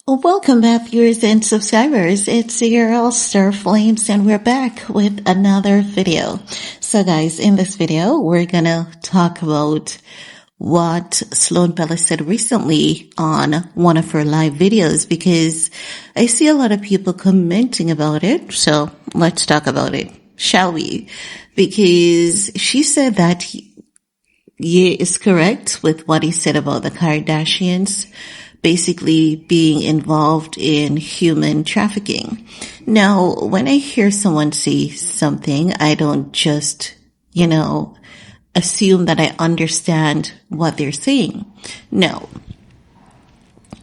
Welcome back, viewers and subscribers. It's your girl, Star Flames, and we're back with another video. So guys, in this video, we're gonna talk about what Sloan Bella said recently on one of her live videos, because I see a lot of people commenting about it. So let's talk about it, shall we? Because she said that Ye is correct with what he said about the Kardashians basically being involved in human trafficking. Now, when I hear someone say something, I don't just, assume that I understand what they're saying. No.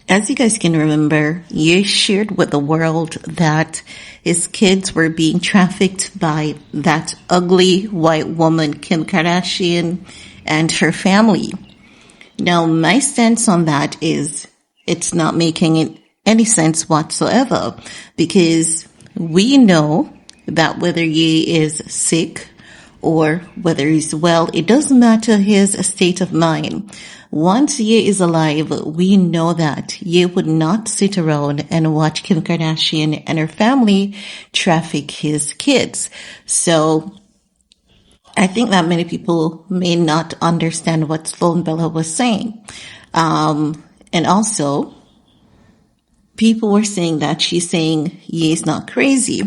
As you guys can remember, Ye shared with the world that his kids were being trafficked by that ugly white woman, Kim Kardashian, and her family. Now, my stance on that is it's not making any sense whatsoever, because we know that whether Ye is sick or whether he's well, it doesn't matter his state of mind. Once Ye is alive, we know that Ye would not sit around and watch Kim Kardashian and her family traffic his kids. So I think that many people may not understand what Sloan Bella was saying. And also, people were saying that she's saying Ye's not crazy.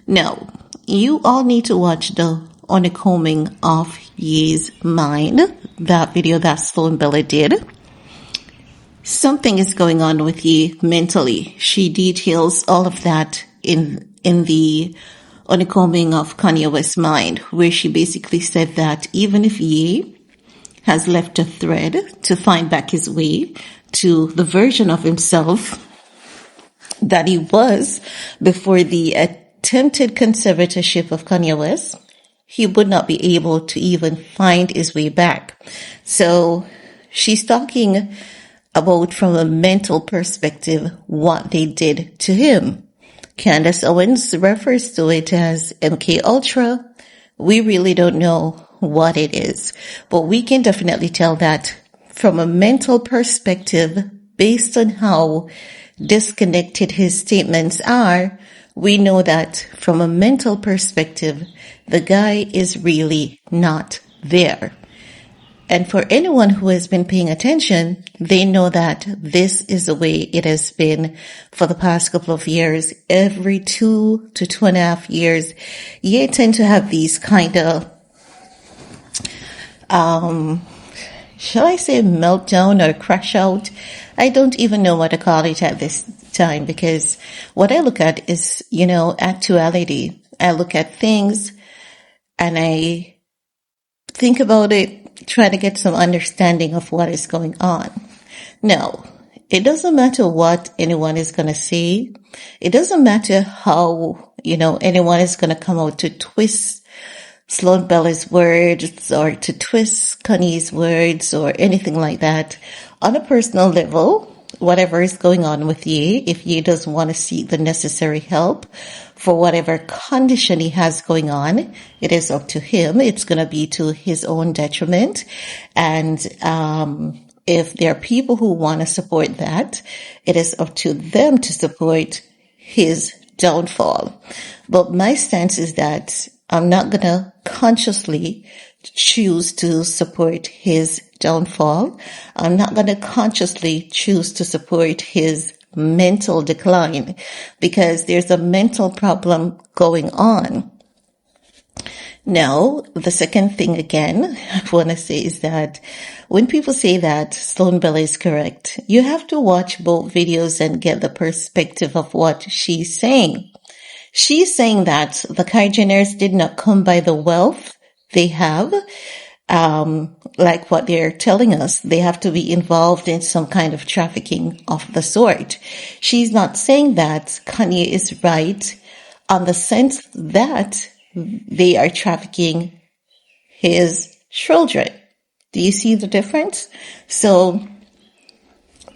No, you all need to watch the Uncombing of Ye's Mind, that video that Sloan Bella did. Something is going on with Ye mentally. She details all of that in the Uncombing of Kanye West's Mind, where she basically said that even if Ye has left a thread to find back his way to the version of himself that he was before the attempted conservatorship of Kanye West, he would not be able to even find his way back. So she's talking about, from a mental perspective, what they did to him. Candace Owens refers to it as MK Ultra. We really don't know what it is, but we can definitely tell that from a mental perspective, based on how disconnected his statements are, we know that from a mental perspective, the guy is really not there. And for anyone who has been paying attention, they know that this is the way it has been for the past couple of years. Every 2 to 2.5 years, you tend to have these kind of, shall I say meltdown or crash out? I don't even know what to call it at this time, because what I look at is, actuality. I look at things and I think about it, try to get some understanding of what is going on. No, it doesn't matter what anyone is going to say. It doesn't matter how, anyone is going to come out to twist Sloan Bella's words or to twist Kanye's words or anything like that. On a personal level, whatever is going on with Ye, if Ye doesn't want to seek the necessary help for whatever condition he has going on, it is up to him. It's going to be to his own detriment. And if there are people who want to support that, it is up to them to support his downfall. But my stance is that I'm not going to consciously choose to support his downfall. I'm not going to consciously choose to support his mental decline, because there's a mental problem going on. Now, the second thing again I want to say is that when people say that Sloan Bella is correct, you have to watch both videos and get the perspective of what she's saying. She's saying that the Kardashians did not come by the wealth they have, like what they're telling us. They have to be involved in some kind of trafficking of the sort. She's not saying that Kanye is right on the sense that they are trafficking his children. Do you see the difference? So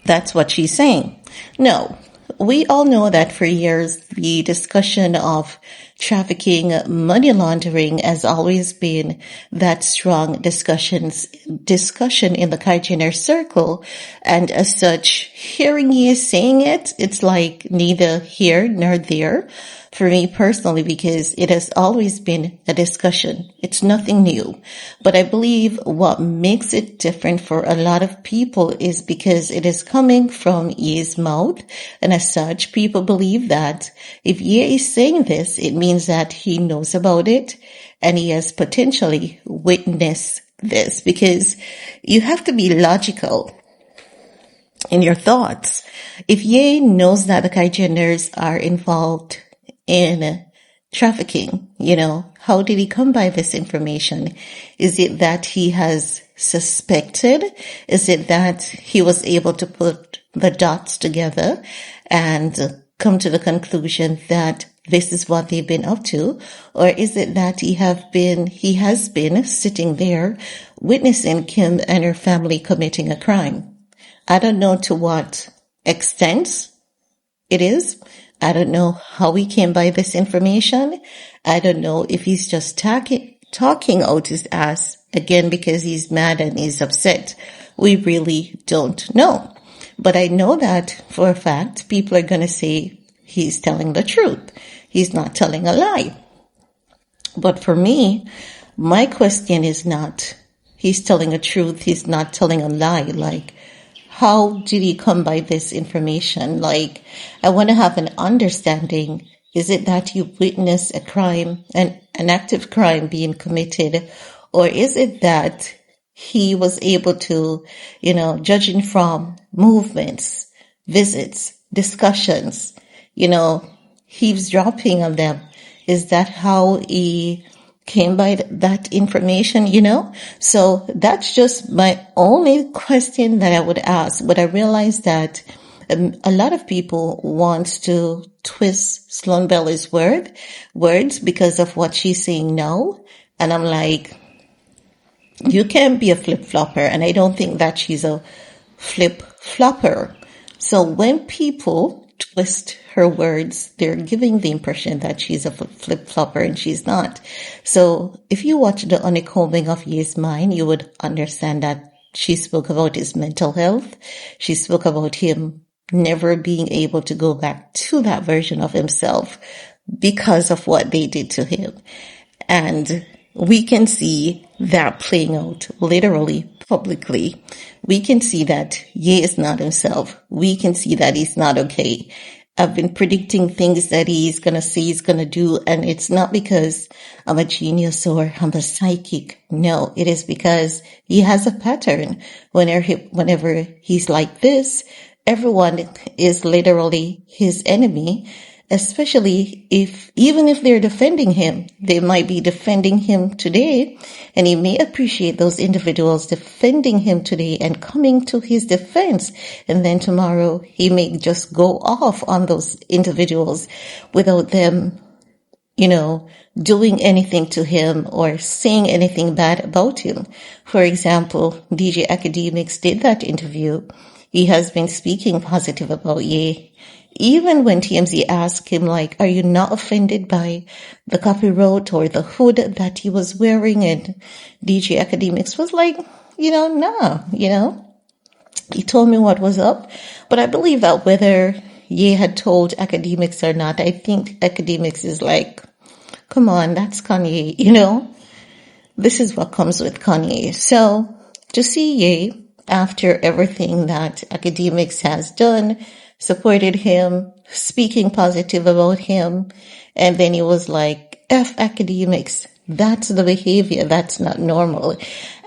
that's what she's saying. No, we all know that for years, the discussion of trafficking, money laundering has always been that strong discussion in the Kardashian circle. And as such, hearing you saying it, it's like neither here nor there for me personally, because it has always been a discussion. It's nothing new. But I believe what makes it different for a lot of people is because it is coming from Ye's mouth. And as such, people believe that if Ye is saying this, it means that he knows about it and he has potentially witnessed this, because you have to be logical in your thoughts. If Ye knows that the Kardashians are involved in trafficking, how did he come by this information? Is it that he has suspected? Is it that he was able to put the dots together and come to the conclusion that this is what they've been up to? Or is it that he has been sitting there witnessing Kim and her family committing a crime? I don't know to what extent it is. I don't know how he came by this information. I don't know if he's just talking out his ass again because he's mad and he's upset. We really don't know. But I know that for a fact, people are going to say he's telling the truth. He's not telling a lie. But for me, my question is not, he's telling a truth, he's not telling a lie. Like, how did he come by this information? Like, I want to have an understanding. Is it that you witnessed a crime, an active crime being committed? Or is it that he was able to, judging from movements, visits, discussions, eavesdropping on them? Is that how he came by that information, So that's just my only question that I would ask. But I realize that a lot of people want to twist Sloan Bella's words because of what she's saying now. And I'm like, you can't be a flip-flopper. And I don't think that she's a flip-flopper. So when people twist her words, they're giving the impression that she's a flip-flopper, and she's not. So if you watch the honeycombing of Ye's mind, you would understand that she spoke about his mental health. She spoke about him never being able to go back to that version of himself because of what they did to him. And we can see that playing out literally, publicly. We can see that Ye is not himself. We can see that he's not okay. I've been predicting things that he's going to say he's going to do, and it's not because I'm a genius or I'm a psychic. No, it is because he has a pattern. Whenever he's like this, everyone is literally his enemy, especially even if they're defending him. They might be defending him today, and he may appreciate those individuals defending him today and coming to his defense. And then tomorrow he may just go off on those individuals without them, doing anything to him or saying anything bad about him. For example, DJ Academics did that interview. He has been speaking positive about Ye. Even when TMZ asked him, like, are you not offended by the copyright or the hood that he was wearing? And DJ Academics was like, nah, he told me what was up. But I believe that whether Ye had told Academics or not, I think Academics is like, come on, that's Kanye, This is what comes with Kanye. So to see Ye after everything that Academics has done, supported him, speaking positive about him, and then he was like, F Academics, that's the behavior, that's not normal.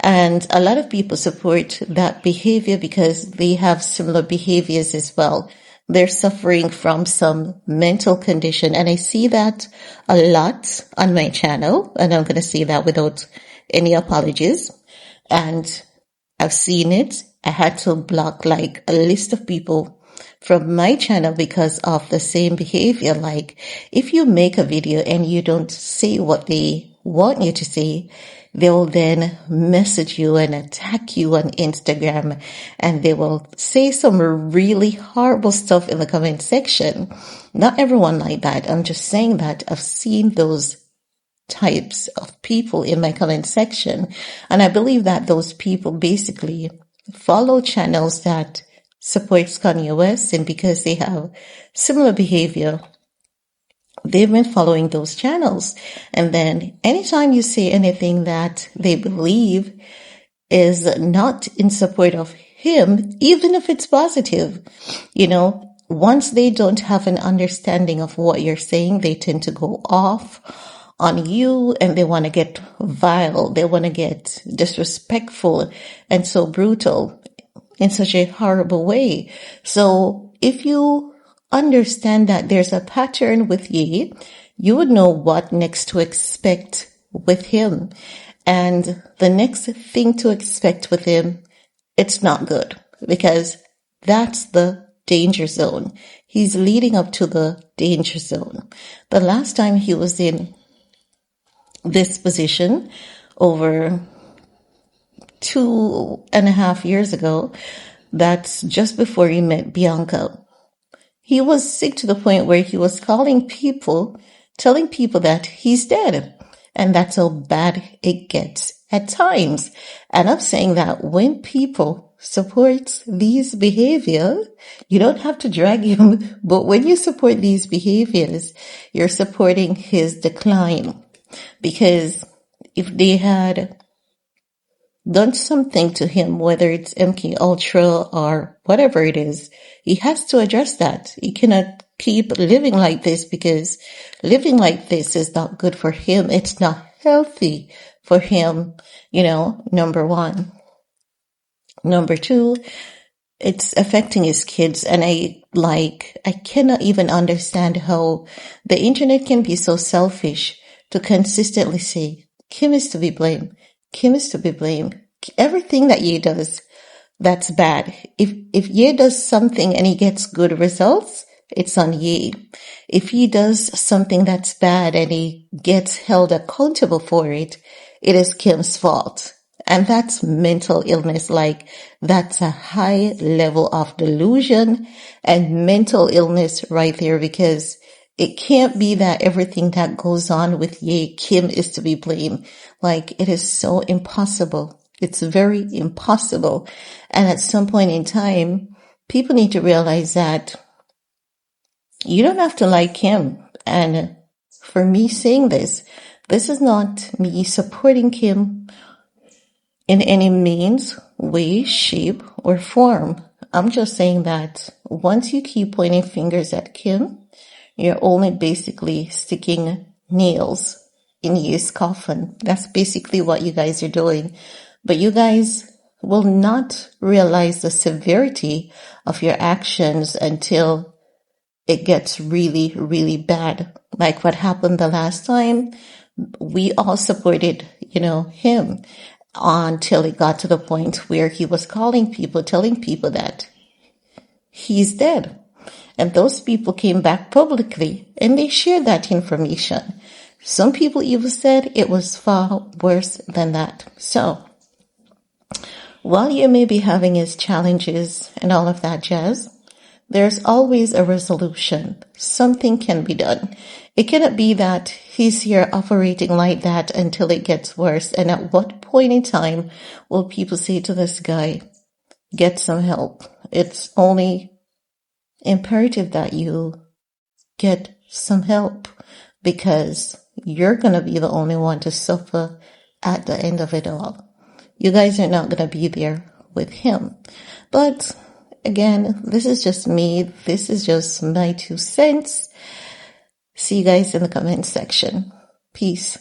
And a lot of people support that behavior because they have similar behaviors as well. They're suffering from some mental condition, and I see that a lot on my channel, and I'm going to say that without any apologies. And I've seen it. I had to block like a list of people from my channel because of the same behavior. Like, if you make a video and you don't say what they want you to say, they will then message you and attack you on Instagram, and they will say some really horrible stuff in the comment section. Not everyone like that. I'm just saying that I've seen those types of people in my comment section, and I believe that those people basically follow channels that supports Kanye West, and because they have similar behavior, they've been following those channels. And then anytime you say anything that they believe is not in support of him, even if it's positive, once they don't have an understanding of what you're saying, they tend to go off on you, and they want to get vile. They want to get disrespectful and so brutal in such a horrible way. So if you understand that there's a pattern with Ye, you would know what next to expect with him. And the next thing to expect with him, it's not good, because that's the danger zone. He's leading up to the danger zone. The last time he was in this position, over 2.5 years ago, that's just before he met Bianca, he was sick to the point where he was telling people that he's dead. And that's how bad it gets at times. And I'm saying that when people support these behaviors, you don't have to drag him, but when you support these behaviors, you're supporting his decline. Because if they had done something to him, whether it's MK Ultra or whatever it is, he has to address that. He cannot keep living like this, because living like this is not good for him. It's not healthy for him, number one. Number two, it's affecting his kids. And I cannot even understand how the internet can be so selfish to consistently say, Kim is to be blamed. Kim is to be blamed. Everything that Ye does, that's bad. If Ye does something and he gets good results, it's on Ye. If he does something that's bad and he gets held accountable for it, it is Kim's fault. And that's mental illness. That's a high level of delusion and mental illness right there, because it can't be that everything that goes on with Ye, Kim is to be blamed. It is so impossible. It's very impossible. And at some point in time, people need to realize that you don't have to like Kim. And for me saying this is not me supporting Kim in any means, way, shape, or form. I'm just saying that once you keep pointing fingers at Kim, you're only basically sticking nails in Ye's coffin. That's basically what you guys are doing. But you guys will not realize the severity of your actions until it gets really, really bad. Like what happened the last time, we all supported, him until it got to the point where he was telling people that he's dead. And those people came back publicly and they shared that information. Some people even said it was far worse than that. So, while you may be having his challenges and all of that jazz, there's always a resolution. Something can be done. It cannot be that he's here operating like that until it gets worse. And at what point in time will people say to this guy, get some help? It's only imperative that you get some help, because you're going to be the only one to suffer at the end of it all. You guys are not going to be there with him. But again, this is just me. This is just my 2 cents. See you guys in the comment section. Peace.